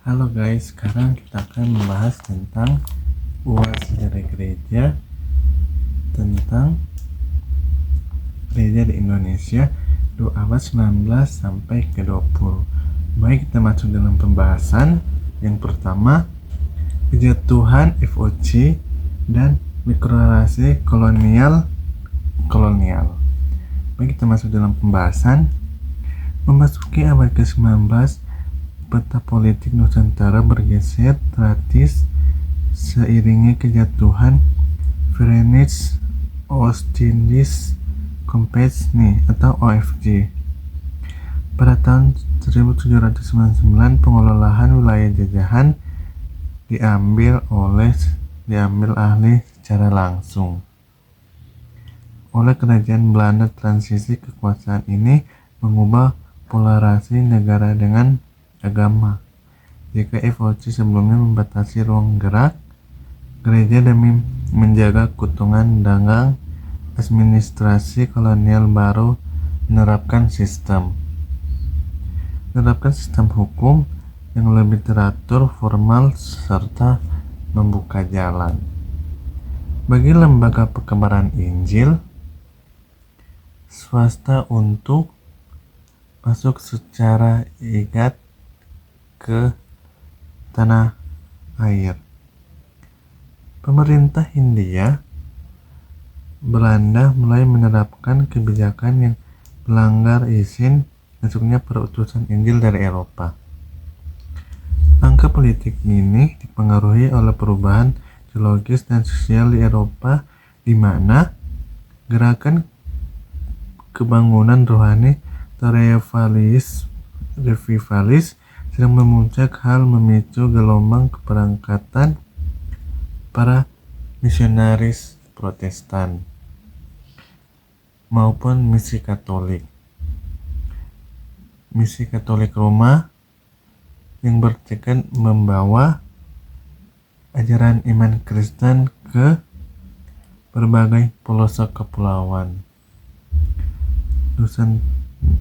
Halo guys, sekarang kita akan membahas tentang UAS sejarah gereja, tentang gereja di Indonesia 2 abad 19 sampai ke 20. Baik, kita masuk dalam pembahasan. Yang pertama, kejatuhan FOC dan deklarasi kolonial. Baik, kita masuk dalam pembahasan. Memasuki abad ke-19, peta politik Nusantara bergeser drastis seiringi kejatuhan French East Indies Company atau OFG. Pada tahun 1799, pengelolaan wilayah jajahan diambil alih secara langsung oleh kerajaan Belanda. Transisi kekuasaan ini mengubah polarisasi negara dengan agama. Jika FOC sebelumnya membatasi ruang gerak gereja demi menjaga keuntungan dagang, administrasi kolonial baru menerapkan sistem hukum yang lebih teratur, formal, serta membuka jalan bagi lembaga pekabaran Injil swasta untuk masuk secara igat ke tanah air. Pemerintah Hindia Belanda mulai menerapkan kebijakan yang melanggar izin masuknya perutusan Injil dari Eropa. Langkah politik ini dipengaruhi oleh perubahan teologis dan sosial di Eropa, di mana gerakan kebangunan rohani atau revivalis sedang memuncak, hal memicu gelombang keberangkatan para misionaris Protestan maupun misi Katolik Roma yang bertekad membawa ajaran iman Kristen ke berbagai pelosok kepulauan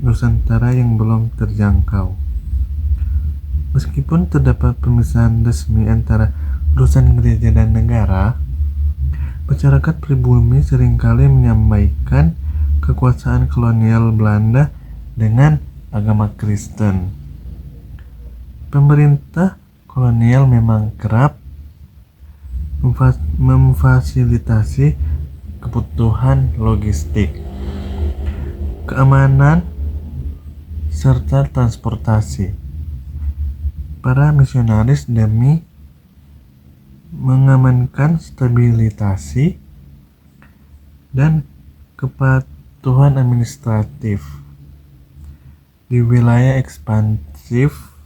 Nusantara yang belum terjangkau. Meskipun terdapat pemisahan resmi antara urusan gereja dan negara, masyarakat pribumi seringkali menyampaikan kekuasaan kolonial Belanda dengan agama Kristen. Pemerintah kolonial memang kerap memfasilitasi kebutuhan logistik, keamanan, serta transportasi para misionaris demi mengamankan stabilitas dan kepatuhan administratif di wilayah ekspansif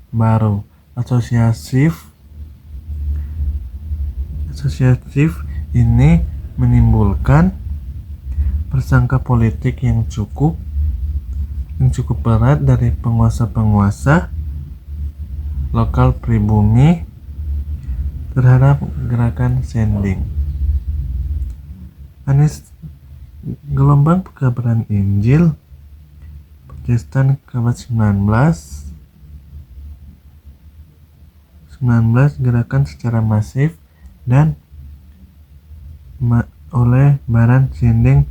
baru. Asosiatif ini menimbulkan prasangka politik yang cukup berat dari penguasa lokal pribumi terhadap gerakan sending. Gelombang pekabaran Injil Protestan abad 19 gerakan secara masif dan oleh baran sending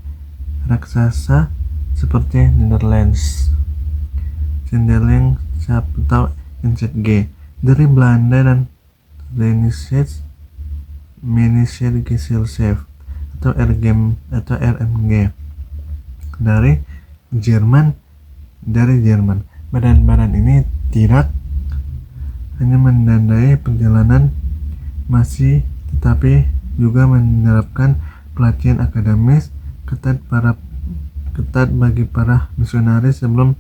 raksasa seperti Netherlands, Zendeling atau NZG dari Belanda dan Rheinische Gesellschaft atau RMG dari Jerman. Badan-badan ini tidak hanya mendanai perjalanan masih, tetapi juga menerapkan pelatihan akademis ketat bagi para misionaris sebelum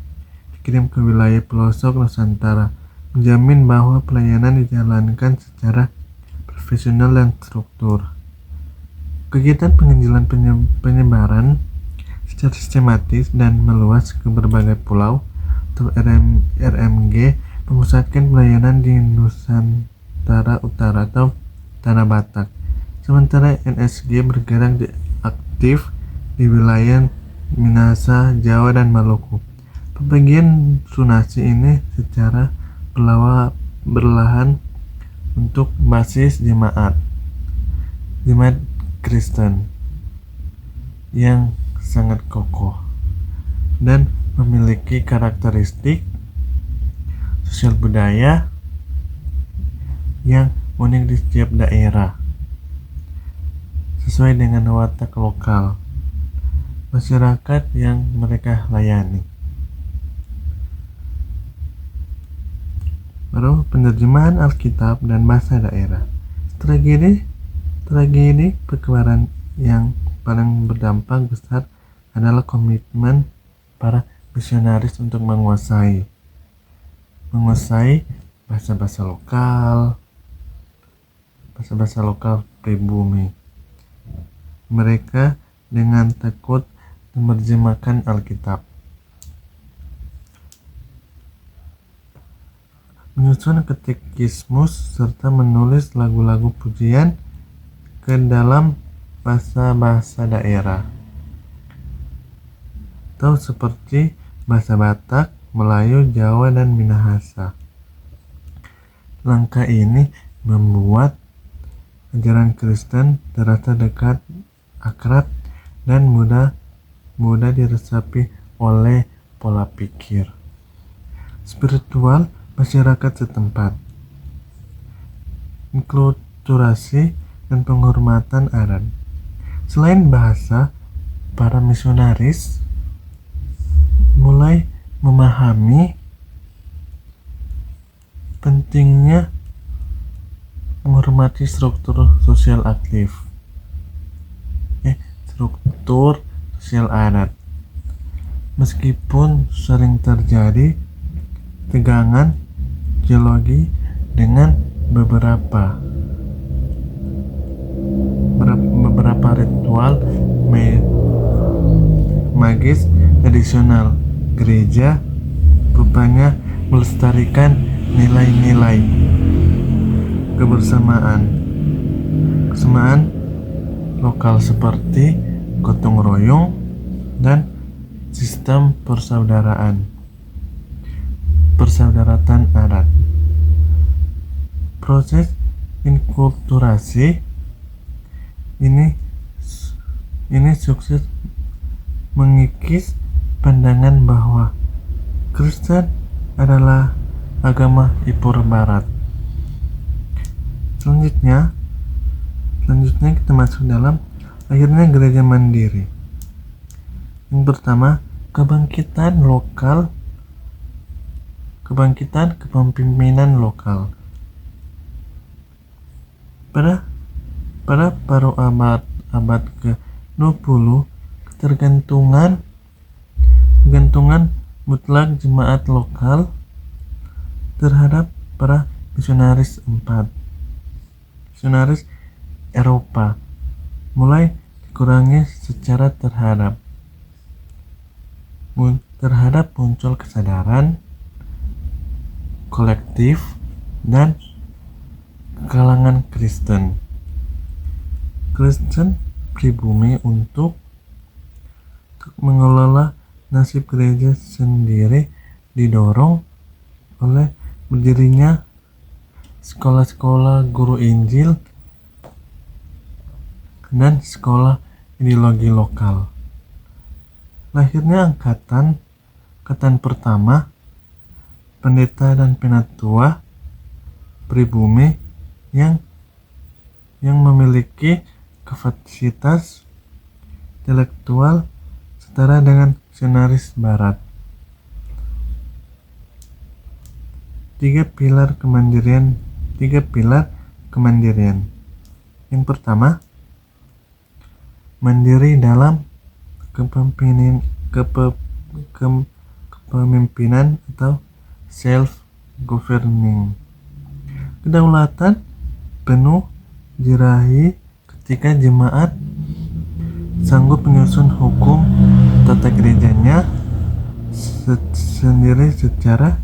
dikirim ke wilayah pelosok Nusantara, menjamin bahwa pelayanan dijalankan secara profesional dan terstruktur. Kegiatan penginjilan penyebaran secara sistematis dan meluas ke berbagai pulau atau RMG memusatkan pelayanan di Nusantara Utara atau Tanah Batak, sementara NSG bergerak aktif di wilayah Minahasa, Jawa, dan Maluku. Pembagian zonasi ini secara berlahan untuk basis jemaat Kristen yang sangat kokoh dan memiliki karakteristik sosial budaya yang unik di setiap daerah sesuai dengan watak lokal masyarakat yang mereka layani. Baru penerjemahan Alkitab dan bahasa daerah. Tragedi perkebaran yang paling berdampak besar adalah komitmen para misionaris untuk menguasai bahasa-bahasa lokal pribumi. Mereka dengan takut menerjemahkan Alkitab, menyusun katekismus, serta menulis lagu-lagu pujian ke dalam bahasa-bahasa daerah atau seperti bahasa Batak, Melayu, Jawa, dan Minahasa. Langkah ini membuat ajaran Kristen terasa dekat, akrab, dan mudah diresapi oleh pola pikir spiritual masyarakat setempat. Inkulturasi dan penghormatan adat. Selain bahasa, para misionaris mulai memahami pentingnya menghormati struktur sosial adat. Meskipun sering terjadi tegangan teologi dengan beberapa ritual magis tradisional gereja rupanya melestarikan nilai-nilai kebersamaan lokal seperti gotong royong dan sistem persaudaratan adat. Proses inkulturasi ini sukses mengikis pandangan bahwa Kristen adalah agama impor barat. Selanjutnya kita masuk dalam akhirnya gereja mandiri. Yang pertama, kebangkitan kepemimpinan lokal. Pada paruh abad ke-20, ketergantungan mutlak jemaat lokal terhadap para misionaris Eropa mulai dikurangi secara terhadap muncul kesadaran kolektif dan kalangan Kristen pribumi untuk mengelola nasib gereja sendiri, didorong oleh berdirinya sekolah-sekolah guru Injil dan sekolah ideologi lokal. Lahirnya angkatan pertama pendeta dan penatua pribumi yang memiliki kapasitas intelektual setara dengan misionaris barat. Tiga pilar kemandirian. Yang pertama, mandiri dalam kepemimpinan atau self-governing. Kedaulatan penuh diraih ketika jemaat sanggup menyusun hukum tata gerejanya sendiri secara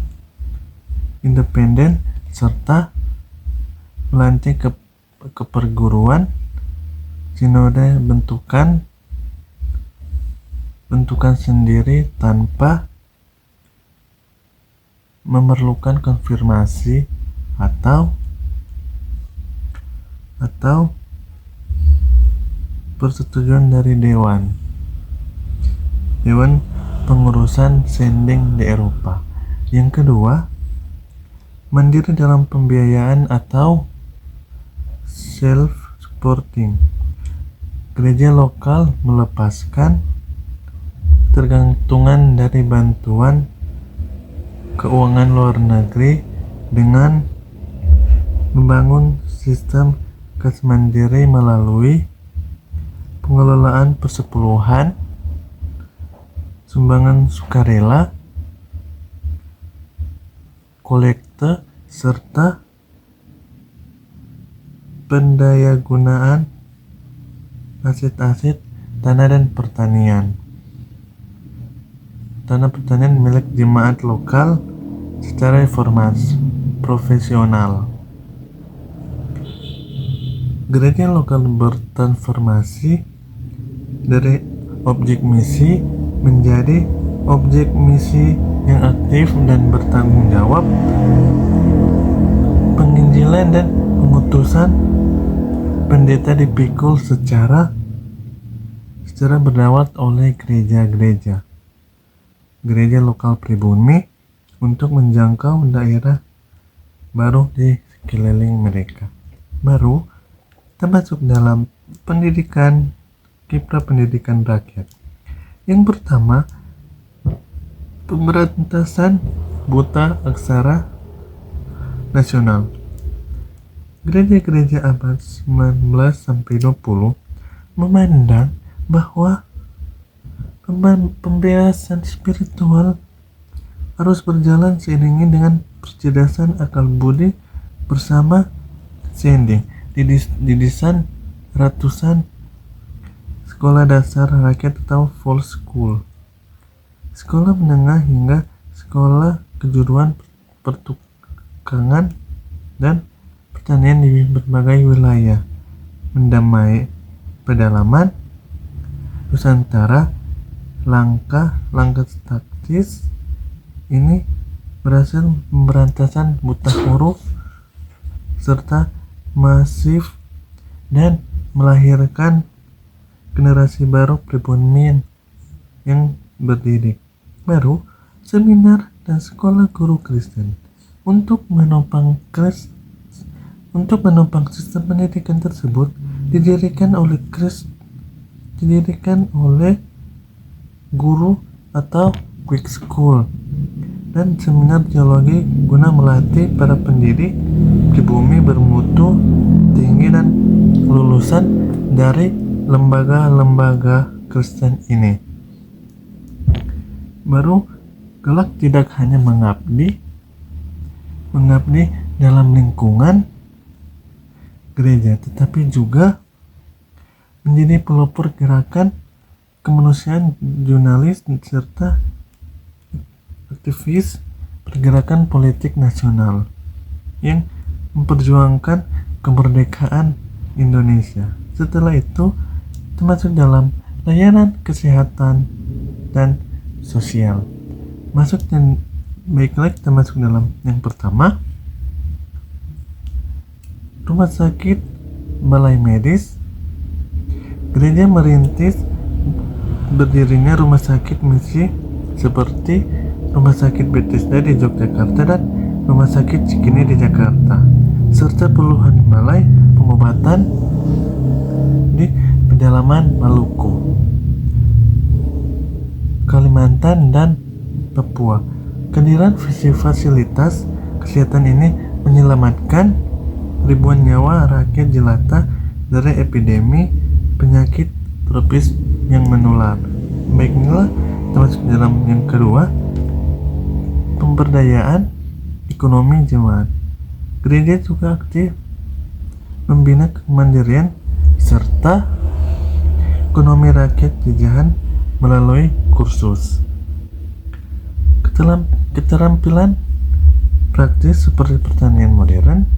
independen serta melantik keperguruan sinode bentukan sendiri tanpa memerlukan konfirmasi atau persetujuan dari Dewan Pengurusan Sending di Eropa. Yang kedua, mandiri dalam pembiayaan atau self-supporting. Gereja lokal melepaskan tergantungan dari bantuan keuangan luar negeri dengan membangun sistem kas mandiri melalui pengelolaan persepuluhan, sumbangan sukarela, kolekte, serta pendayagunaan aset-aset tanah dan pertanian. Tanah pertanian milik jemaat lokal secara reformasi profesional. Gereja lokal bertransformasi dari objek misi menjadi objek misi yang aktif dan bertanggung jawab. Penginjilan dan pengutusan pendeta dipikul secara berdawat oleh gereja lokal pribumi untuk menjangkau daerah baru di sekeliling mereka. Baru termasuk dalam pendidikan, kiprah pendidikan rakyat. Yang pertama, pemberantasan buta aksara nasional. Gereja-gereja abad 19-20 memandang bahwa pembebasan spiritual harus berjalan seiringi dengan percerdasan akal budi bersama sending. Didesain ratusan sekolah dasar rakyat atau full school, sekolah menengah hingga sekolah kejuruan, pertukangan, dan pertanian di berbagai wilayah. Mendamai pedalaman Nusantara, langkah taktis ini berhasil pemberantasan buta huruf serta masif dan melahirkan generasi baru pribumi yang berdidik. Baru, seminar dan sekolah guru Kristen untuk menopang sistem pendidikan tersebut didirikan oleh guru atau quick school dan seminar teologi guna melatih para pendidik pribumi bermutu tinggi dan lulusan dari lembaga-lembaga Kristen ini. Baru kelak tidak hanya mengabdi dalam lingkungan gereja, tetapi juga menjadi pelopor gerakan kemanusiaan, jurnalis, serta aktivis pergerakan politik nasional yang memperjuangkan kemerdekaan Indonesia. Setelah itu termasuk dalam layanan kesehatan dan sosial. Baiklah, kita masuk dalam yang pertama, rumah sakit, balai medis. Gereja merintis berdirinya rumah sakit misi seperti Rumah Sakit Bethesda di Yogyakarta dan Rumah Sakit Cikini di Jakarta, serta puluhan balai pengobatan di pedalaman Maluku, Kalimantan, dan Papua. Kehadiran fasilitas kesehatan ini menyelamatkan ribuan nyawa rakyat jelata dari epidemi penyakit tropis yang menular. Baiklah, termasuk dalam yang kedua, pemberdayaan ekonomi jemaat. Gereja juga aktif membina kemandirian serta ekonomi rakyat jajahan melalui kursus. Keterampilan praktis seperti pertanian modern,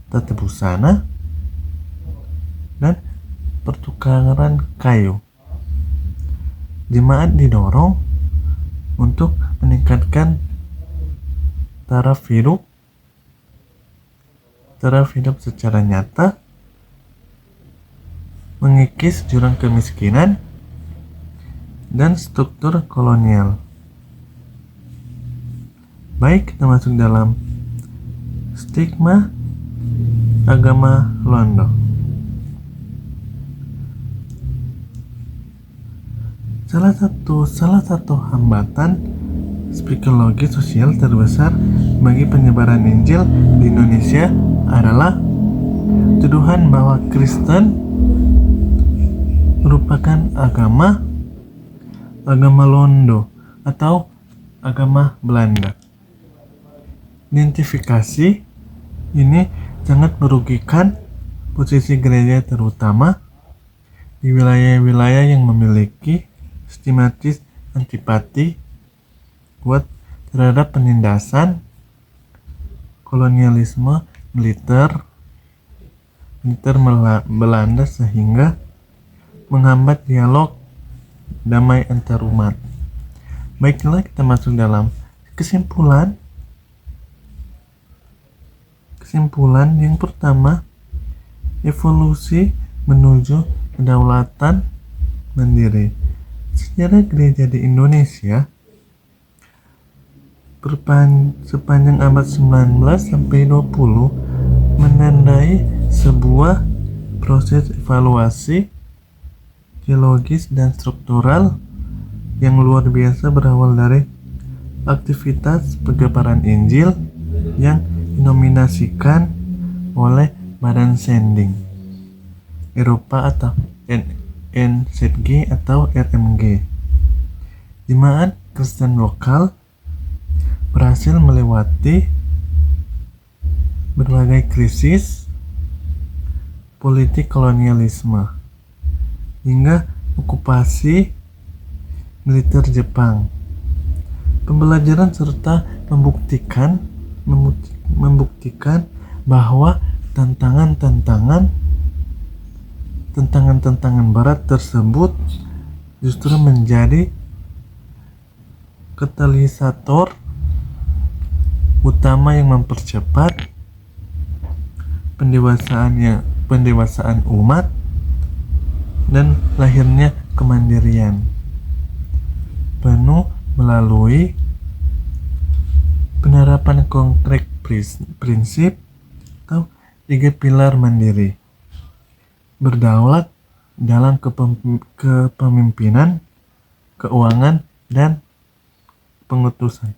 tata busana, dan pertukaran kayu. Jemaat didorong untuk meningkatkan taraf hidup taraf hidup secara nyata, mengikis jurang kemiskinan, dan struktur kolonial. Baik, kita masuk dalam stigma agama Londo. Salah satu hambatan psikologi sosial terbesar bagi penyebaran Injil di Indonesia adalah tuduhan bahwa Kristen merupakan agama Londo atau agama Belanda. Identifikasi ini sangat merugikan posisi gereja, terutama di wilayah-wilayah yang memiliki sistematis antipati kuat terhadap penindasan kolonialisme militer Belanda, sehingga menghambat dialog damai antar umat. Baiklah, kita masuk dalam kesimpulan yang pertama, evolusi menuju kedaulatan mandiri. Sejarah gereja di Indonesia sepanjang abad 19 sampai 20 menandai sebuah proses evaluasi teologis dan struktural yang luar biasa, berawal dari aktivitas penyebaran Injil yang dinominasikan oleh Badan Sending Eropa atau NZG atau RMG. Jemaat Kristen lokal berhasil melewati berbagai krisis politik kolonialisme hingga okupasi militer Jepang. Pembelajaran serta membuktikan bahwa tantangan barat tersebut justru menjadi katalisator utama yang mempercepat pendewasaan umat dan lahirnya kemandirian penuh melalui penerapan konkret prinsip atau 3 pilar mandiri: berdaulat dalam kepemimpinan, keuangan, dan pengutusan.